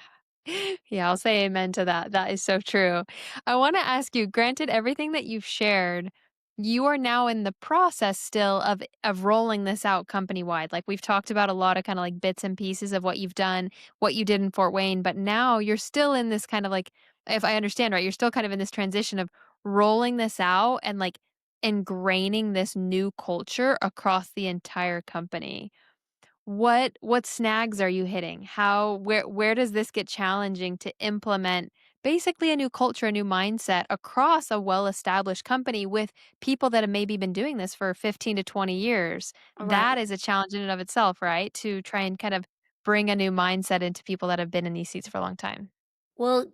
Yeah, I'll say amen to that. That is so true. I want to ask you, granted everything that you've shared, you are now in the process still of rolling this out company wide. Like we've talked about a lot of kind of like bits and pieces of what you've done, what you did in Fort Wayne, but now you're still in this kind of like, if I understand right, you're still kind of in this transition of rolling this out and like ingraining this new culture across the entire company. What snags are you hitting? How where does this get challenging to implement basically a new culture, a new mindset across a well-established company with people that have maybe been doing this for 15 to 20 years? That Right. is a challenge in and of itself, right? To try and kind of bring a new mindset into people that have been in these seats for a long time. Well,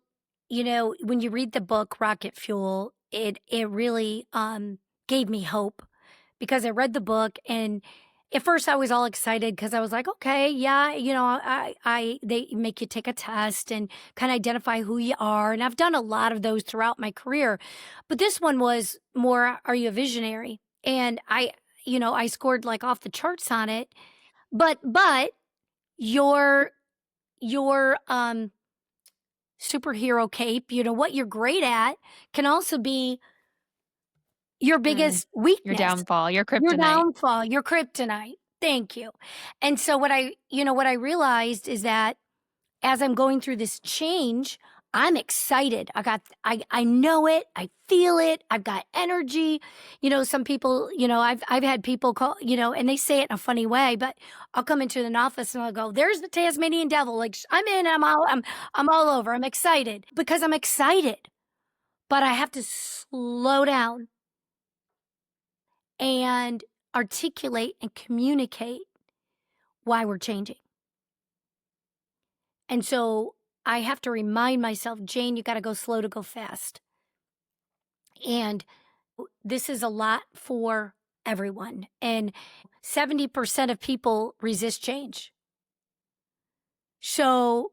when you read the book Rocket Fuel, it really gave me hope because I read the book and at first I was all excited because I was like, okay, yeah, they make you take a test and kind of identify who you are. And I've done a lot of those throughout my career. But this one was more, are you a visionary? And I scored like off the charts on it. But your your superhero cape, what you're great at can also be your Mm, biggest your weakness, downfall, your your kryptonite. downfall, your kryptonite. Thank you. And so what I realized is that as I'm going through this change, I'm excited. I know it. I feel it. I've got energy. Some people, I've had people call, and they say it in a funny way, but I'll come into an office and I'll go, "There's the Tasmanian devil. Like I'm in, I'm all over. I'm excited because I'm excited, but I have to slow down and articulate and communicate why we're changing." And so I have to remind myself, Jane, you got to go slow to go fast. And this is a lot for everyone. And 70% of people resist change. So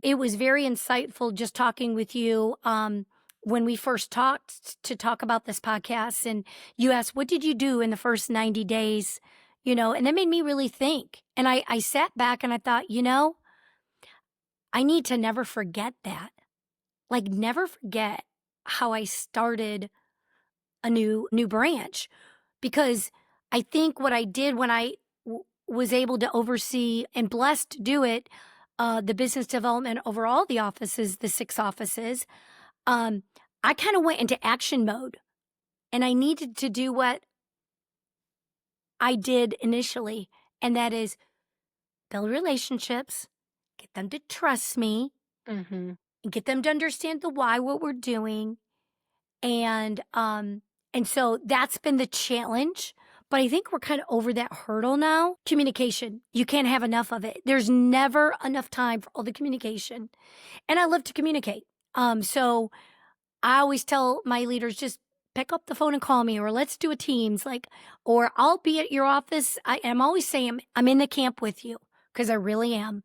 it was very insightful just talking with you when we first talked to talk about this podcast. And you asked, what did you do in the first 90 days? And that made me really think. And I sat back and I thought, I need to never forget that. Like, never forget how I started a new branch, because I think what I did when I was able to oversee and blessed to do it, the business development over all the offices, the 6 offices, um, I kind of went into action mode, and I needed to do what I did initially, and that is build relationships, get them to trust me, Mhm. and get them to understand the why what we're doing. And so that's been the challenge, but I think we're kind of over that hurdle now. Communication. You can't have enough of it. There's never enough time for all the communication. And I love to communicate. So I always tell my leaders, just pick up the phone and call me, or let's do a Teams, or I'll be at your office. I'm always saying I'm in the camp with you because I really am.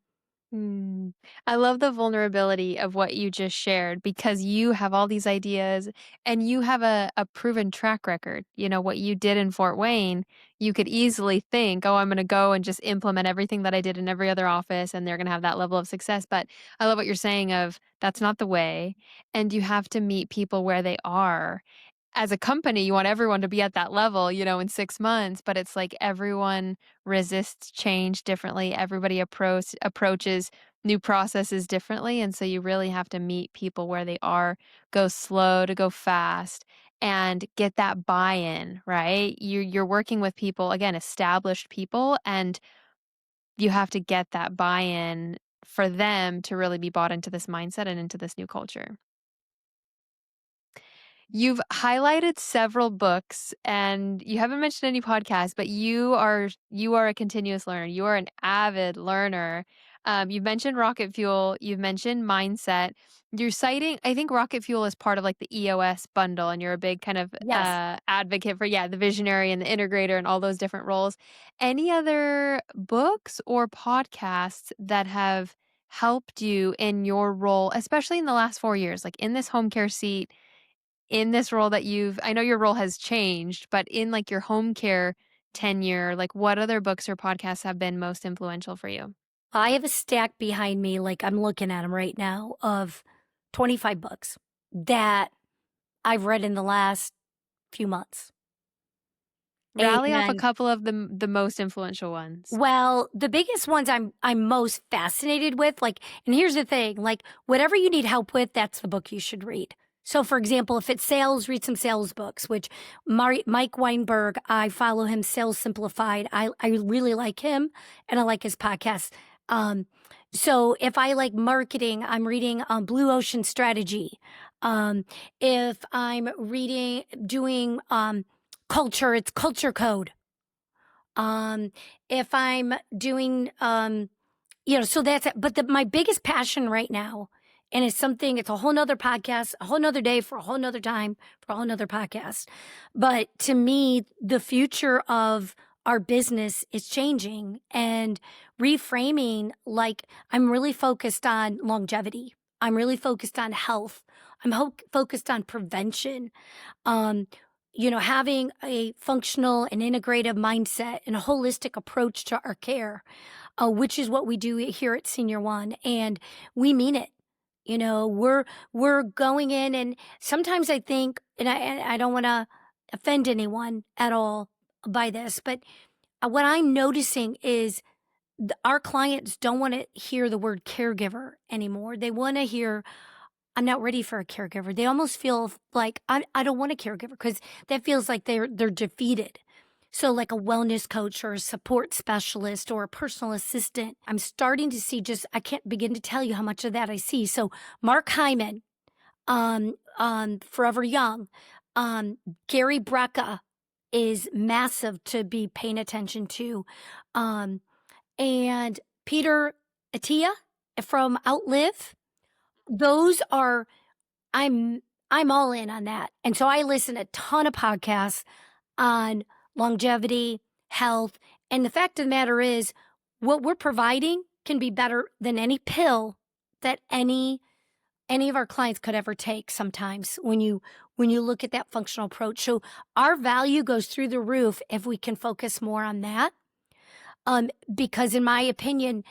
Mm. I love the vulnerability of what you just shared because you have all these ideas and you have a proven track record. You know, what you did in Fort Wayne, you could easily think, "Oh, I'm gonna go and just implement everything that I did in every other office, and they're gonna have that level of success." But I love what you're saying of that's not the way, and you have to meet people where they are. As a company, you want everyone to be at that level, in 6 months, but it's like everyone resists change differently. Everybody approaches new processes differently, and so you really have to meet people where they are, go slow to go fast, and get that buy-in, right? You're working with people, again, established people, and you have to get that buy-in for them to really be bought into this mindset and into this new culture. You've highlighted several books and you haven't mentioned any podcasts, but you are a continuous learner. You are an avid learner. You've mentioned Rocket Fuel, you've mentioned mindset. You're citing, I think Rocket Fuel is part of like the EOS bundle, and you're a big kind of Yes. advocate for, yeah, the visionary and the integrator and all those different roles. Any other books or podcasts that have helped you in your role, especially in the last 4 years, like in this home care seat? In this role that I know your role has changed, but in, like, your home care tenure, like, what other books or podcasts have been most influential for you? I have a stack behind me, like I'm looking at them right now, of 25 books that I've read in the last few months. Rally off a And couple of the most influential ones. well, the biggest ones I'm most fascinated with, like, and here's the thing, like, whatever you need help with, that's the book you should read. So, for example, if it's sales, read some sales books, which Mike Weinberg, I follow him, Sales Simplified. I really like him and I like his podcast. Um, so if I like marketing, I'm reading Blue Ocean Strategy. If I'm doing culture, it's Culture Code. Um, if I'm doing, so that's it. But my biggest passion right now, and it's a whole nother podcast, a whole nother day for a whole nother time for a whole nother podcast. But to me, the future of our business is changing and reframing. Like, I'm really focused on longevity. I'm really focused on health. I'm focused on prevention. um, having a functional and integrative mindset and a holistic approach to our care, which is what we do here at Senior One, and we mean it. We're going in, and sometimes I think, and I don't want to offend anyone at all by this, but what I'm noticing is our clients don't want to hear the word caregiver anymore. They want to hear, I'm not ready for a caregiver. They almost feel like I don't want a caregiver because that feels like they're defeated. So like a wellness coach or a support specialist or a personal assistant, I'm starting to see, just I can't begin to tell you how much of that I see. So Mark Hyman, Forever Young, um, Gary Brecka is massive to be paying attention to. Um, and Peter Attia from Outlive. Those are I'm I'm all in on that. And so I listen a ton of podcasts on longevity, health, and the fact of the matter is what we're providing can be better than any pill that any of our clients could ever take sometimes when you look at that functional approach. So our value goes through the roof if we can focus more on that. Because in my opinion,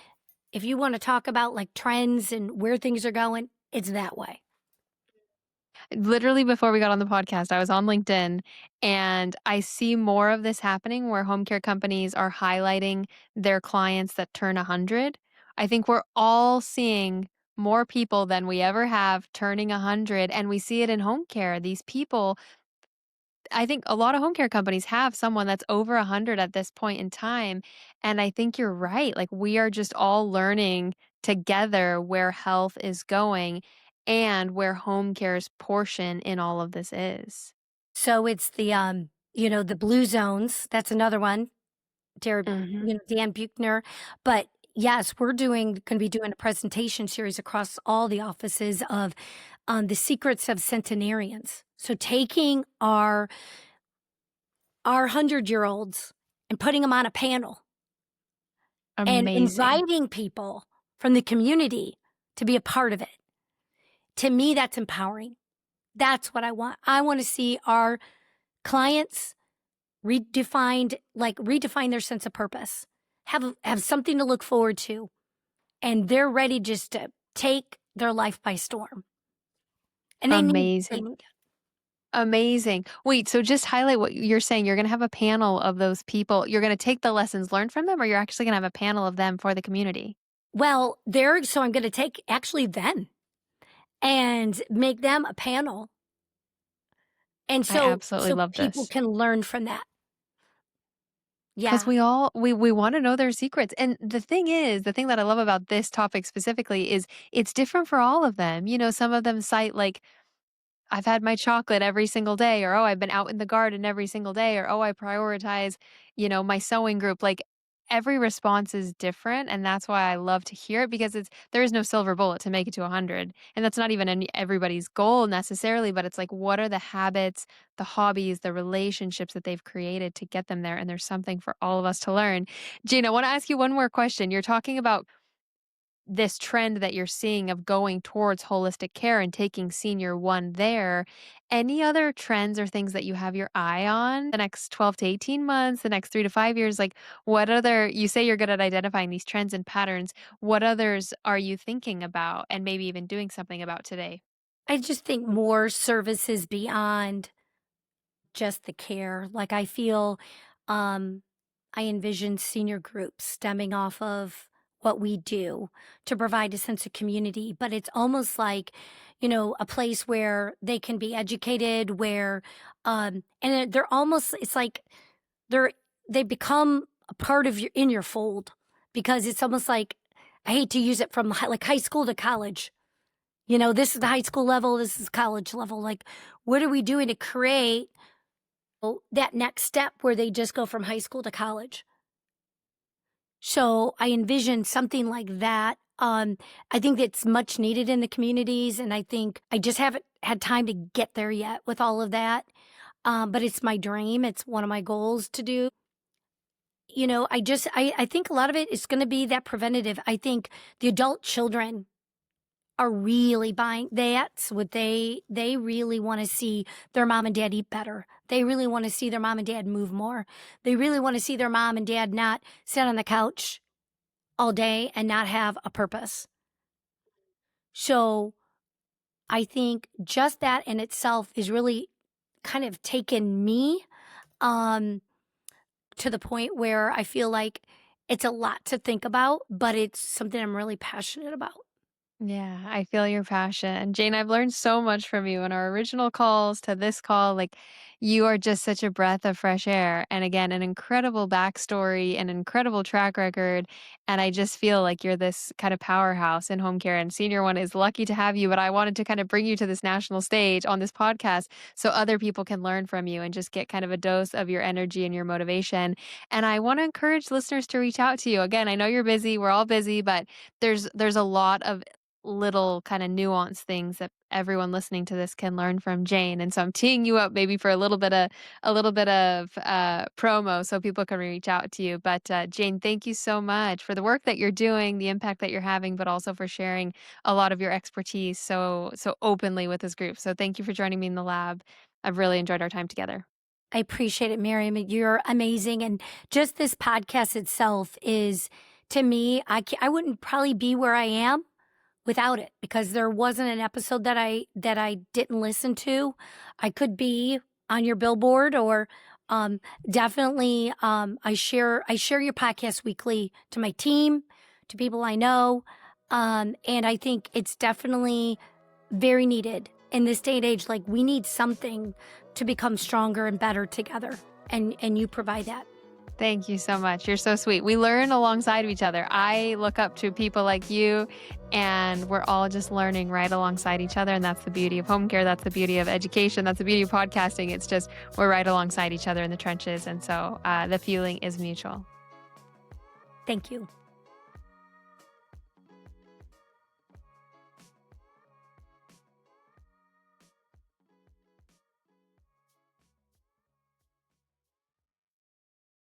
if you want to talk about like trends and where things are going, it's that way. Literally before we got on the podcast, I was on LinkedIn and I see more of this happening where home care companies are highlighting their clients that turn 100. I think we're all seeing more people than we ever have turning 100, and we see it in home care. These people, I think a lot of home care companies have someone that's over 100 at this point in time, and I think you're right, like, we are just all learning together where health is going and where home care's portion in all of this is. So it's the blue zones. That's another one. Mhm. Dan Buchner. But yes, we're gonna be doing a presentation series across all the offices of the secrets of centenarians. So taking our 100-year-olds and putting them on a panel and Amazing. inviting people from the community to be a part of it. To me, that's empowering. That's what I want. I want to see our clients redefine their sense of purpose. Have something to look forward to, and they're ready just to take their life by storm. And they need Amazing. Amazing. Wait, so just highlight what you're saying. You're gonna have a panel of those people. You're gonna take the lessons learned from them, or you're actually gonna have a panel of them for the community? well, they're so I'm gonna take actually them and make them a panel, and I absolutely so love people this. can learn from that. 'Cause Yeah. we wanna know their secrets, and the thing that I love about this topic specifically is it's different for all of them. You know, some of them cite, like, I've had my chocolate every single day, or, "Oh, I've been out in the garden every single day," or, "Oh, I prioritize, my sewing group." Like, every response is different, and that's why I love to hear it because there is no silver bullet to make it to 100, and that's not even everybody's goal necessarily, but it's like, what are the habits, the hobbies, the relationships that they've created to get them there, and there's something for all of us to learn. Jane, I wanna ask you one more question. You're talking about this trend that you're seeing of going towards holistic care and taking Senior One there. Any other trends or things that you have your eye on the next 12 to 18 months, the next 3 to 5 years? Like, what other you say you're good at identifying these trends and patterns. What others are you thinking about and maybe even doing something about today? I just think more services beyond just the care. Like I feel um I envision senior groups stemming off of what we do to provide a sense of community, but it's almost like, a place where they can be educated, where and they're almost it's like they're they become a part of your fold, because it's almost like I hate to use it from like high school to college. This is the high school level, this is college level. Like, what are we doing to create that next step where they just go from high school to college? So I envision something like that. I think it's much needed in the communities, and I think I just haven't had time to get there yet with all of that. But it's my dream. It's one of my goals to do. I think a lot of it is going to be that preventative. I think the adult children are really buying that's what they really wanna see their mom and dad eat better. They really wanna see their mom and dad move more. They really wanna see their mom and dad not sit on the couch all day and not have a purpose. So, I think just that in itself is really kind of taken me, um, to the point where I feel like it's a lot to think about, but it's something I'm really passionate about. Yeah, I feel your passion. Jane, I've learned so much from you in our original calls to this call. Like, you are just such a breath of fresh air. And again, an incredible backstory, an incredible track record. And I just feel like you're this kind of powerhouse in home care. And Senior One is lucky to have you. But I wanted to kind of bring you to this national stage on this podcast so other people can learn from you and just get kind of a dose of your energy and your motivation. And I want to encourage listeners to reach out to you. Again, I know you're busy. We're all busy, but there's a lot of little kind of nuanced things that everyone listening to this can learn from Jane. And so I'm teeing you up maybe for a little bit of promo so people can reach out to you. But Jane, thank you so much for the work that you're doing, the impact that you're having, but also for sharing a lot of your expertise so openly with this group. So thank you for joining me in the lab. I've really enjoyed our time together. I appreciate it, Miriam. You're amazing, and just this podcast itself is, to me, I wouldn't probably be where I am without it, because there wasn't an episode that I didn't listen to. I could be on your billboard, or definitely I share your podcast weekly to my team, to people I know, and I think it's definitely very needed in this day and age. Like, we need something to become stronger and better together, and you provide that. Thank you so much. You're so sweet. We learn alongside of each other. I look up to people like you, and we're all just learning right alongside each other. And that's the beauty of home care. That's the beauty of education. That's the beauty of podcasting. It's just we're right alongside each other in the trenches. And so the feeling is mutual. Thank you.